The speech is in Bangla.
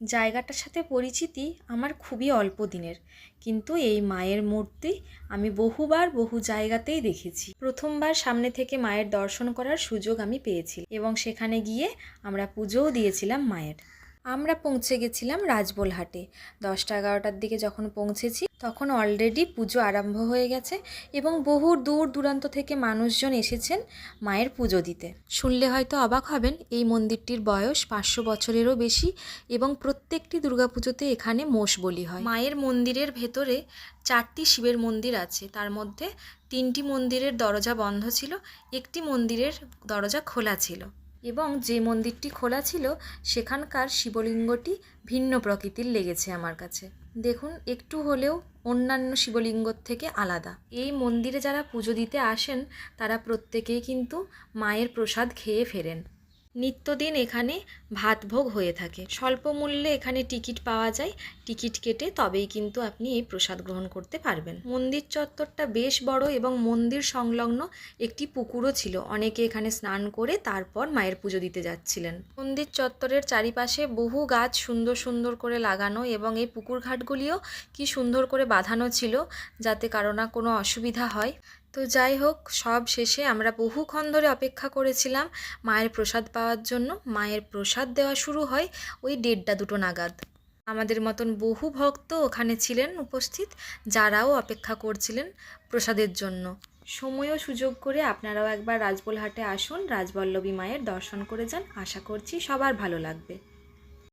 জায়গাটার সাথে পরিচিতি আমার খুবই অল্প দিনের, কিন্তু এই মায়ের মূর্তি আমি বহুবার বহু জায়গাতেই দেখেছি। প্রথমবার সামনে থেকে মায়ের দর্শন করার সুযোগ আমি পেয়েছি এবং সেখানে গিয়ে আমরা পুজোও দিয়েছিলাম মায়ের। আমরা পৌঁছে গেছিলাম রাজবোলহাটে। 10টা-11টার দিকে যখন পৌঁছেছি তখন অলরেডি পুজো আরম্ভ হয়ে গেছে এবং বহু দূর দূরান্ত থেকে মানুষজন এসেছেন মায়ের পুজো দিতে। শুনলে হয়তো অবাক হবেন, এই মন্দিরটির বয়স 500 বছরেরও বেশি এবং প্রত্যেকটি দুর্গাপুজোতে এখানে মোষ বলি হয়। মায়ের মন্দিরের ভেতরে 4টি শিবের মন্দির আছে, তার মধ্যে 3টি মন্দিরের দরজা বন্ধ ছিল, একটি মন্দিরের দরজা খোলা ছিল এবং যে মন্দিরটি খোলা ছিল সেখানকার শিবলিঙ্গটি ভিন্ন প্রকৃতির লেগেছে আমার কাছে। দেখুন, একটু হলেও অন্যান্য শিবলিঙ্গর থেকে আলাদা। এই মন্দিরে যারা পুজো দিতে আসেন তারা প্রত্যেকেই কিন্তু মায়ের প্রসাদ খেয়ে ফেরেন। নিত্যদিন এখানে ভাতভোগ হয়ে থাকে। স্বল্প মূল্যে এখানে টিকিট পাওয়া যায়, টিকিট কেটে তবেই কিন্তু আপনি এই প্রসাদ গ্রহণ করতে পারবেন। মন্দির চত্বরটা বেশ বড় এবং মন্দির সংলগ্ন একটি পুকুরও ছিল। অনেকে এখানে স্নান করে তারপর মায়ের পুজো দিতে যাচ্ছিলেন। মন্দির চত্বরের চারিপাশে বহু গাছ সুন্দর সুন্দর করে লাগানো এবং এই পুকুর ঘাটগুলিও কি সুন্দর করে বাঁধানো ছিল যাতে কারো না কোনো অসুবিধা হয়। তো যাই হোক, সব শেষে আমরা বহুক্ষণ ধরে অপেক্ষা করেছিলাম মায়ের প্রসাদ পাওয়ার জন্য। মায়ের প্রসাদ দেওয়া শুরু হয় ওই 1:30-2 নাগাদ। আমাদের মতন বহু ভক্ত ওখানে ছিলেন উপস্থিত, যারাও অপেক্ষা করছিলেন প্রসাদের জন্য। সময় ও সুযোগ করে আপনারাও একবার রাজবোলহাটে আসুন, রাজবল্লভী মায়ের দর্শন করে যান। আশা করছি সবার ভালো লাগবে।